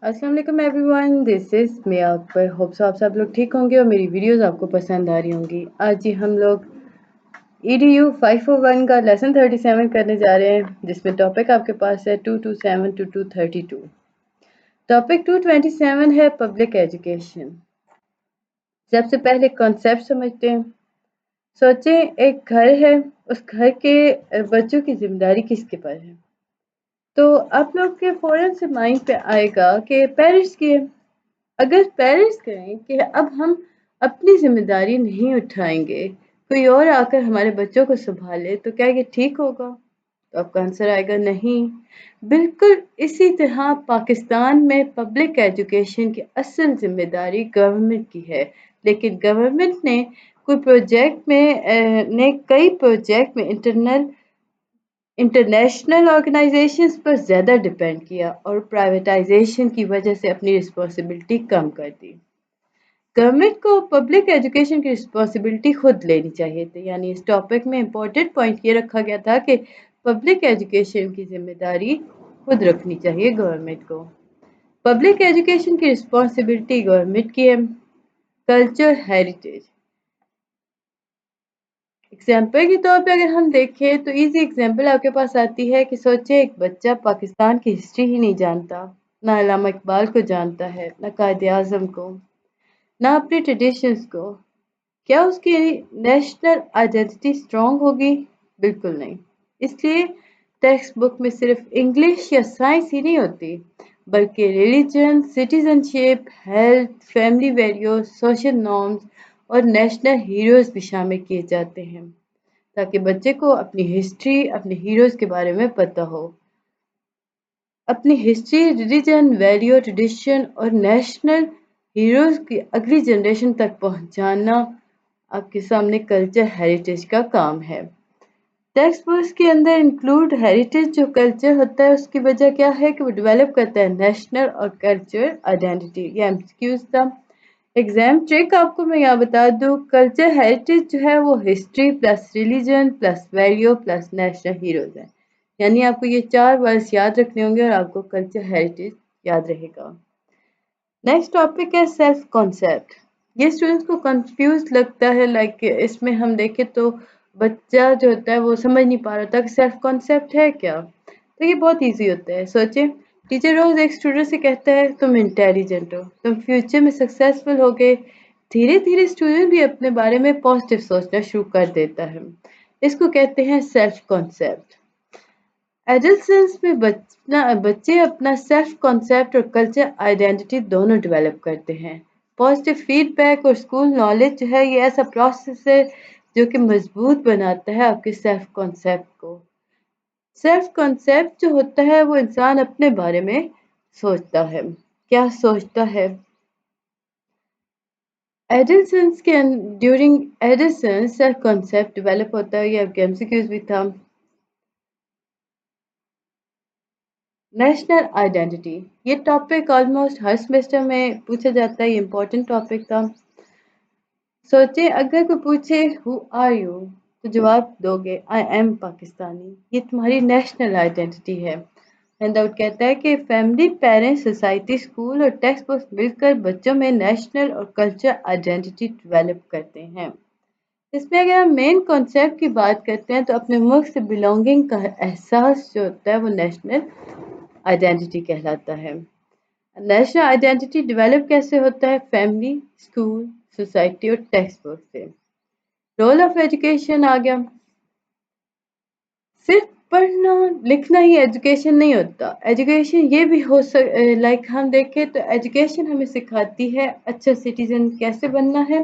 अस्सलाम वालेकुम everyone, this is me Akbar. Hopes आप सब लोग ठीक होंगे और मेरी वीडियोस आपको पसंद आ रही होंगी। आज ही हम लोग EDU 541 का लेसन 37 करने जा रहे हैं, जिसमें टॉपिक आपके पास है 227 to 232। टॉपिक 227 है पब्लिक एजुकेशन। सबसे पहले कॉन्सेप्ट समझते हैं। सोचें एक घर है, उस घर के बच्चों की जिम्मेदारी किसके पर है? तो आप लोग के फौरन से माइंड पे आएगा कि पेरेंट्स की है। अगर पेरेंट्स कहें कि अब हम अपनी जिम्मेदारी नहीं उठाएंगे, कोई और आकर हमारे बच्चों को संभाले, तो क्या ये ठीक होगा? तो आपका आंसर आएगा नहीं। बिल्कुल इसी तरह पाकिस्तान में पब्लिक एजुकेशन की असल जिम्मेदारी गवर्नमेंट की है, लेकिन गवर्नमेंट ने कई प्रोजेक्ट में इंटरनेशनल ऑर्गेनाइजेशंस पर ज़्यादा डिपेंड किया और प्राइवेटाइजेशन की वजह से अपनी रिस्पॉन्सिबिलिटी कम कर दी। गवर्नमेंट को पब्लिक एजुकेशन की रिस्पॉन्सिबिलिटी खुद लेनी चाहिए थी। यानी इस टॉपिक में इम्पोर्टेंट पॉइंट ये रखा गया था कि पब्लिक एजुकेशन की जिम्मेदारी खुद रखनी चाहिए गवर्नमेंट को। पब्लिक एजुकेशन की रिस्पॉन्सिबिलिटी गवर्नमेंट की है। कल्चर हेरिटेज, एग्जाम्पल के तौर पे अगर हम देखें तो इजी एग्जाम्पल आपके पास आती है कि सोचे एक बच्चा पाकिस्तान की हिस्ट्री ही नहीं जानता, ना अल्लामा इकबाल को जानता है, ना कायद आज़म को, ना अपने ट्रेडिशंस को। क्या उसकी नेशनल आइडेंटिटी स्ट्रॉन्ग होगी? बिल्कुल नहीं। इसलिए टेक्स्ट बुक में सिर्फ इंग्लिश या साइंस ही नहीं होती, बल्कि religion, citizenship, health, family values, social norms और नेशनल हीरोज भी शामिल किए जाते हैं, ताकि बच्चे को अपनी हिस्ट्री, अपने हीरोज के बारे में पता हो। अपनी हिस्ट्री, रिलीजन, वैल्यू, ट्रेडिशन और नेशनल हीरोज की अगली जनरेशन तक पहुंचाना आपके सामने कल्चर हेरिटेज का काम है। टेक्स्ट बुक्स के अंदर इंक्लूड हेरिटेज जो कल्चर होता है, उसकी वजह क्या है कि वो डेवलप करता है नेशनल और कल्चर आइडेंटिटी। ये एमसीक्यूज था। एग्जाम ट्रिक आपको मैं यहाँ बता दूँ, कल्चर हेरिटेज जो है वो history plus religion plus value plus national heroes है। यानी आपको ये 4 वर्ड्स याद रखने होंगे और आपको कल्चर हेरिटेज याद रहेगा। नेक्स्ट टॉपिक है सेल्फ कॉन्सेप्ट। ये स्टूडेंट्स को कंफ्यूज लगता है, लाइक इसमें हम देखें तो बच्चा जो होता है वो समझ नहीं पा रहा था कि सेल्फ कॉन्सेप्ट है क्या। तो ये बहुत इजी होता है। सोचिए टीचर रोज एक स्टूडेंट से कहता है तुम इंटेलिजेंट हो, तुम फ्यूचर में सक्सेसफुल होगे। धीरे धीरे स्टूडेंट भी अपने बारे में पॉजिटिव सोचना शुरू कर देता है। इसको कहते हैं सेल्फ कॉन्सेप्ट। एडolescence में बच्चे अपना सेल्फ कॉन्सेप्ट और कल्चर आइडेंटिटी दोनों डेवलप करते हैं। पॉजिटिव फीडबैक और स्कूल नॉलेज जो है ये ऐसा प्रोसेस है जो कि मजबूत बनाता है आपके सेल्फ कॉन्सेप्ट को। सेल्फ कॉन्सेप्ट जो होता है वो इंसान अपने बारे में सोचता है। क्या सोचता है? एडolescence के ड्यूरिंग एडolescence सेल्फ कॉन्सेप्ट डेवलप होता है। ये आपके एमसीक्यूज भी था। नेशनल आइडेंटिटी, ये टॉपिक ऑलमोस्ट हर सेमेस्टर में पूछा जाता है। ये इम्पोर्टेंट टॉपिक था। सोचिए अगर कोई पूछे हु आर यू, तो जवाब दोगे आई एम पाकिस्तानी। ये तुम्हारी नेशनल आइडेंटिटी है। हैंडआउट कहता है कि फैमिली, पेरेंट्स, सोसाइटी, स्कूल और टेक्स्ट बुक्स मिलकर बच्चों में नेशनल और कल्चर आइडेंटिटी डेवलप करते हैं। इसमें अगर हम मेन कॉन्सेप्ट की बात करते हैं तो अपने मुल्क से बिलोंगिंग का एहसास जो होता है वो नेशनल आइडेंटिटी कहलाता है। नेशनल आइडेंटिटी डेवलप कैसे होता है? फैमिली, स्कूल, सोसाइटी और टेक्स्ट बुक से। रोल ऑफ एजुकेशन आ गया। सिर्फ पढ़ना लिखना ही एजुकेशन नहीं होता। एजुकेशन ये भी हो लाइक हम देखें तो एजुकेशन हमें सिखाती है अच्छा सिटीजन कैसे बनना है,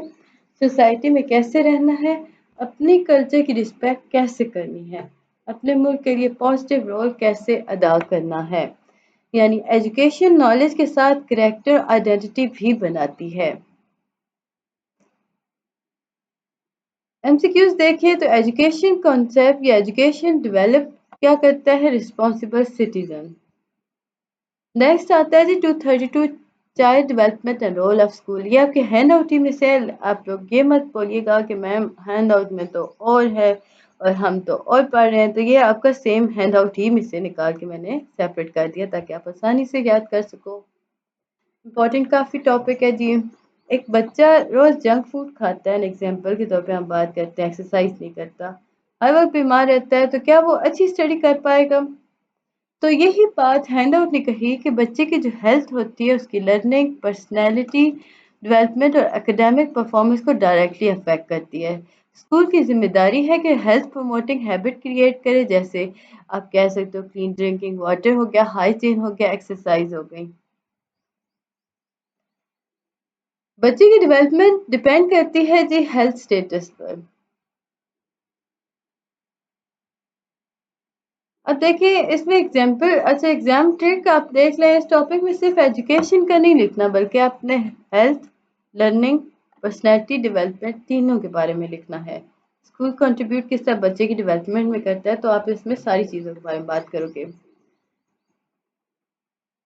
सोसाइटी में कैसे रहना है, अपनी कल्चर की रिस्पेक्ट कैसे करनी है, अपने मुल्क के लिए पॉजिटिव रोल कैसे अदा करना है। यानी एजुकेशन नॉलेज के साथ कैरेक्टर आइडेंटिटी भी बनाती है। एमसीक्यूज देखें तो एजुकेशन कॉन्सेप्ट या एजुकेशन डेवलप क्या करता है? Responsible citizen. नेक्स्ट आता है जी 232 child development and role of school. ये आपके हैंड आउट ही में से। आप लोग ये मत बोलिएगा कि मैम हैंड आउट में तो और है और हम तो और पढ़ रहे हैं। तो ये आपका सेम हैंड आउट ही में से निकाल के मैंने सेपरेट कर दिया ताकि आप आसानी से याद कर सको। इम्पोर्टेंट काफ़ी टॉपिक है जी। एक बच्चा रोज़ जंक फूड खाता है, एग्जाम्पल के तौर पे हम बात करते हैं, एक्सरसाइज नहीं करता, हर वक्त बीमार रहता है, तो क्या वो अच्छी स्टडी कर पाएगा? तो यही बात हैंडआउट ने कही कि बच्चे की जो हेल्थ होती है उसकी लर्निंग, पर्सनैलिटी डेवलपमेंट और एकेडमिक परफॉर्मेंस को डायरेक्टली अफेक्ट करती है। स्कूल की जिम्मेदारी है कि हेल्थ प्रमोटिंग हैबिट क्रिएट करे, जैसे आप कह सकते हो क्लीन ड्रिंकिंग वाटर हो गया, हाइजीन हो गया, एक्सरसाइज हो गई। बच्चे की डेवलपमेंट डिपेंड करती है जी हेल्थ स्टेटस पर। अब देखिए इसमें एग्जाम्पल, अच्छा एग्जाम ट्रिक आप देख लें, इस टॉपिक में सिर्फ एजुकेशन का नहीं लिखना बल्कि आपने हेल्थ, लर्निंग, पर्सनैलिटी डेवलपमेंट तीनों के बारे में लिखना है। स्कूल कंट्रीब्यूट किस तरह बच्चे की डेवलपमेंट में करता है, तो आप इसमें सारी चीज़ों के बारे में बात करोगे।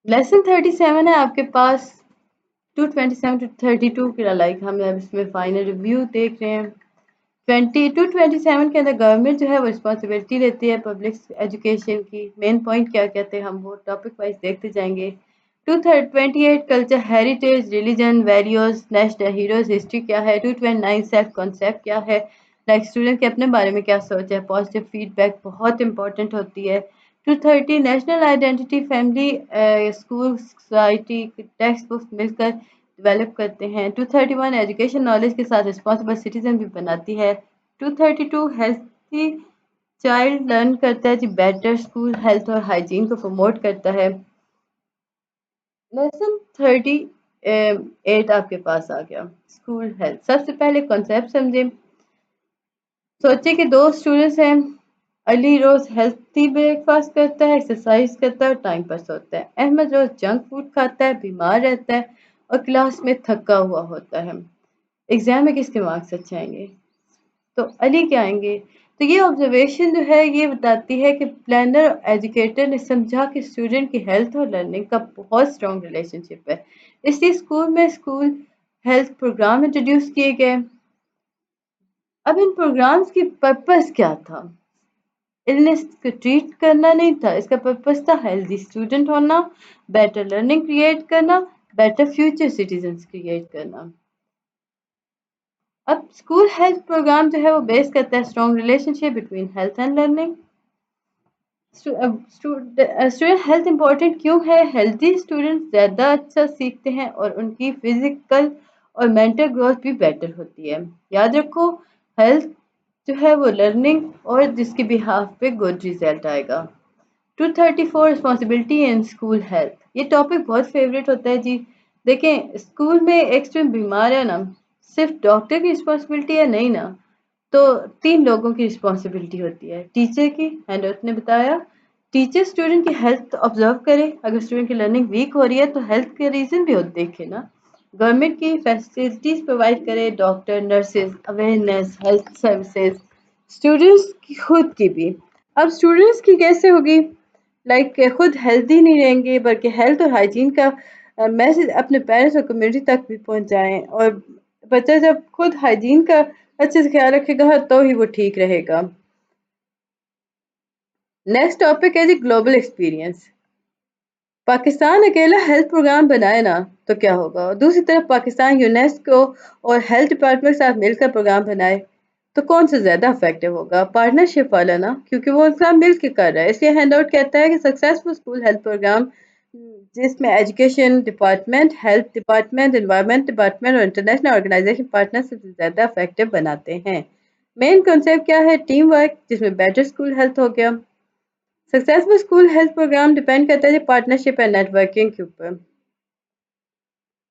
लेसन 37 है आपके पास, 227 टू 32 के लाइक हम अब इसमें फाइनल रिव्यू देख रहे हैं। 22-27 के अंदर गवर्नमेंट जो है वो रिस्पॉन्सिबिलिटी लेती है पब्लिक एजुकेशन की। मेन पॉइंट क्या कहते हैं हम वो टॉपिक वाइज देखते जाएंगे। 228 culture heritage religion values national heroes history क्या है। 229 सेल्फ कॉन्सेप्ट क्या है, लाइक स्टूडेंट के अपने बारे में क्या सोच है, पॉजिटिव फीडबैक बहुत इंपॉर्टेंट होती है। 230 national identity family school society text book मिलकर डेवलप करते हैं। 231 एजुकेशन नॉलेज के साथ रिस्पॉन्सिबल सिटीजन भी बनाती है। 232 हेल्थी चाइल्ड लर्न करता है जी बेटर स्कूल हेल्थ और हाइजीन को प्रमोट करता है। लेसन 38 आपके पास आ गया, स्कूल हेल्थ। सबसे पहले कॉन्सेप्ट समझे। सोचे कि दो स्टूडेंट्स हैं, अली रोज हेल्थी ब्रेकफास्ट करता है, एक्सरसाइज करता है और टाइम पर सोता है। अहमद रोज जंक फूड खाता है, बीमार रहता है और क्लास में थका हुआ होता है। एग्जाम में किसके मार्क्स अच्छे आएंगे? तो अली के आएंगे। तो ये ऑब्जर्वेशन जो है ये बताती है कि प्लानर और एजुकेटर ने समझा कि स्टूडेंट की हेल्थ और लर्निंग का बहुत स्ट्रॉन्ग रिलेशनशिप है, इसलिए स्कूल में स्कूल हेल्थ प्रोग्राम इंट्रोड्यूस किए गए। अब इन प्रोग्राम्स की पर्पस क्या था? इलनेस को ट्रीट करना नहीं था, इसका पर्पस था हेल्दी स्टूडेंट होना, बेटर लर्निंग क्रिएट करना, बेटर फ्यूचर सिटीजन क्रिएट करना। अब स्कूल हेल्थ प्रोग्राम जो है वो बेस करता है strong relationship between health and learning. Student health important क्यों है? हेल्थी स्टूडेंट ज़्यादा अच्छा सीखते हैं और उनकी फिजिकल और मेंटल ग्रोथ भी बेटर होती है। याद रखो, हेल्थ जो है वो लर्निंग और जिसके बिहाफ पे गुड रिजल्ट आएगा। 234 रिस्पॉन्सिबिलिटी इन स्कूल हेल्थ, ये टॉपिक बहुत फेवरेट होता है जी। देखें स्कूल में एक स्टूडेंट बीमार है ना, सिर्फ डॉक्टर की रिस्पॉन्सिबिलिटी है नहीं ना, तो तीन लोगों की रिस्पॉन्सिबिलिटी होती है। टीचर की, हैंडआउट ने बताया, टीचर स्टूडेंट की हेल्थ ऑब्जर्व करे, अगर स्टूडेंट की लर्निंग वीक हो रही है तो हेल्थ के रीजन भी होते देखे ना। गवर्नमेंट की फैसिलिटीज प्रोवाइड करे, doctor nurses awareness health services, students की खुद की भी। अब स्टूडेंट्स की कैसे होगी? लाइक खुद हेल्दी नहीं रहेंगे बल्कि हेल्थ और हाइजीन का मैसेज अपने पेरेंट्स और कम्युनिटी तक भी पहुंचाएं, और बच्चा जब खुद हाइजीन का अच्छे से ख्याल रखेगा तो ही वो ठीक रहेगा। नेक्स्ट टॉपिक है जी ग्लोबल एक्सपीरियंस। पाकिस्तान अकेला हेल्थ प्रोग्राम बनाए ना तो क्या होगा, और दूसरी तरफ पाकिस्तान यूनेस्को और हेल्थ डिपार्टमेंट के साथ मिलकर प्रोग्राम बनाए, तो कौन सा ज्यादा इफेक्टिव होगा? पार्टनरशिप वाला ना, क्योंकि वो इंसान मिल के कर रहा है। इसलिए हैंडआउट कहता है कि सक्सेसफुल स्कूल हेल्थ प्रोग्राम जिसमें education department, health department, environment department और इंटरनेशनल ऑर्गेनाइजेशन पार्टनर से ज्यादा इफेक्टिव बनाते हैं। मेन कॉन्सेप्ट क्या है? टीम वर्क, जिसमें बेटर स्कूल हेल्थ हो गया। Successful school health programme depend करता है पार्टनरशिप एंड नेटवर्किंग के ऊपर।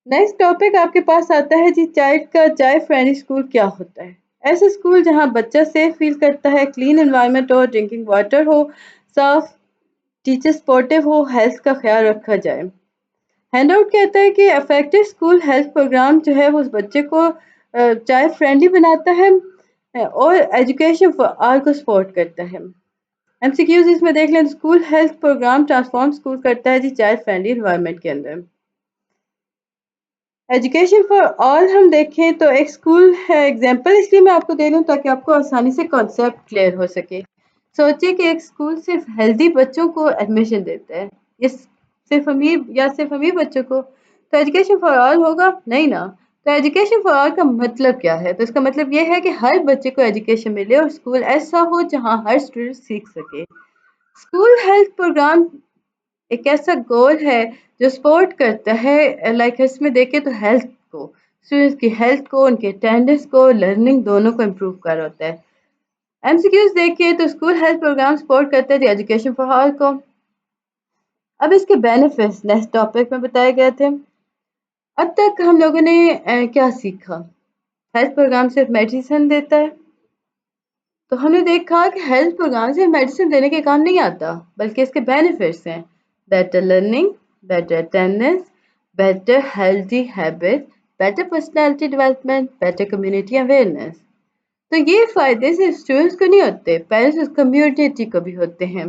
नेक्स्ट टॉपिक आपके पास आता है जी चाइल्ड का चाइल्ड फ्रेंडली स्कूल क्या होता है। ऐसा स्कूल जहां बच्चा सेफ फील करता है, क्लीन एनवायरनमेंट हो, ड्रिंकिंग वाटर हो, साफ टीचर सपोर्टिव हो, हेल्थ का ख्याल रखा जाए। हैंडआउट कहता है कि इफेक्टिव स्कूल हेल्थ प्रोग्राम जो है वो उस बच्चे को चाइल्ड फ्रेंडली बनाता है और एजुकेशन फॉर ऑल को सपोर्ट करता है। एमसीक्यूज इसमें देख लें, school health programme transform school करता है जी चाइल्ड फ्रेंडली एनवायरनमेंट के अंदर। एजुकेशन फॉर ऑल हम देखें तो एक स्कूल है, एग्जांपल इसलिए मैं आपको दे रही हूँ ताकि आपको आसानी से कॉन्सेप्ट क्लियर हो सके। सोचिए कि एक स्कूल सिर्फ हेल्दी बच्चों को एडमिशन देता है, ये सिर्फ अमीर या सिर्फ अमीर बच्चों को, تو ایجوکیشن فار آل ہوگا نہیں نا. تو ایجوکیشن فار آل کا مطلب کیا ہے؟ تو اس کا مطلب یہ ہے کہ ہر بچے کو ایجوکیشن ملے اور اسکول ایسا ہو جہاں ہر اسٹوڈنٹ سیکھ سکے. اسکول ہیلتھ پروگرام ایک ایسا گول ہے جو سپورٹ کرتا ہے لائک اس میں دیکھیں تو ہیلتھ کو، اسٹوڈنٹس کی ہیلتھ کو، ان کے اٹینڈنس کو، لرننگ دونوں کو امپروو کر ہوتا ہے. ایم سی کیوز دیکھیے تو اسکول ہیلتھ پروگرام سپورٹ کرتا ہے ایجوکیشن فار آل کو. اب اس کے بینیفٹس نیکسٹ ٹاپک میں بتائے گئے تھے. اب تک ہم لوگوں نے کیا سیکھا؟ ہیلتھ پروگرام صرف میڈیسن دیتا ہے. تو ہم نے دیکھا کہ ہیلتھ پروگرام صرف میڈیسن دینے کے کام نہیں آتا بلکہ اس کے بینیفٹس ہیں: better learning, better attendance, better healthy habit, better personality development, better community awareness. تو یہ فائدے صرف اسٹوڈنٹس کو نہیں ہوتے، پیرنٹس اور کمیونٹی کو بھی ہوتے ہیں.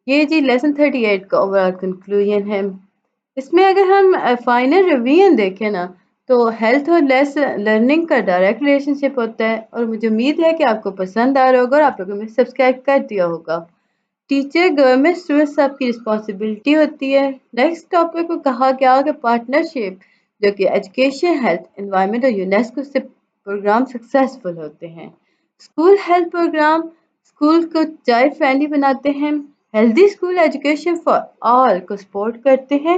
یہ جی لیسن 38 کا اوور آل کنکلوژن ہے. اس میں اگر ہم فائنل ریویژن دیکھیں نا تو ہیلتھ اور لرننگ کا ڈائریکٹ ریلیشن شپ ہوتا ہے، اور مجھے امید ہے کہ آپ کو پسند آ رہا ہوگا اور آپ لوگوں نے سبسکرائب کر دیا ہوگا. ٹیچر، گورنمنٹ، اسٹوڈنٹ سب کی رسپانسبلٹی ہوتی ہے. نیکسٹ ٹاپک کو کہا گیا کہ پارٹنرشپ، جو کہ ایجوکیشن، ہیلتھ، انوائرمنٹ اور یونیسکو سے پروگرام سکسیسفل ہوتے ہیں. اسکول ہیلتھ پروگرام اسکول کو چائلڈ فرینڈلی بناتے ہیں، healthy school education for all کو سپورٹ کرتے ہیں،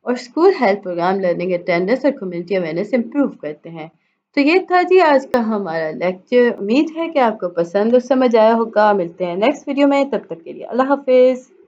اور school health programme learning, attendance اور کمیونٹی اویئرنیس امپروو کرتے ہیں. تو یہ تھا جی آج کا ہمارا لیکچر. امید ہے کہ آپ کو پسند اور سمجھ آیا ہوگا. ملتے ہیں نیکسٹ ویڈیو میں، تب تک کے لیے اللہ حافظ.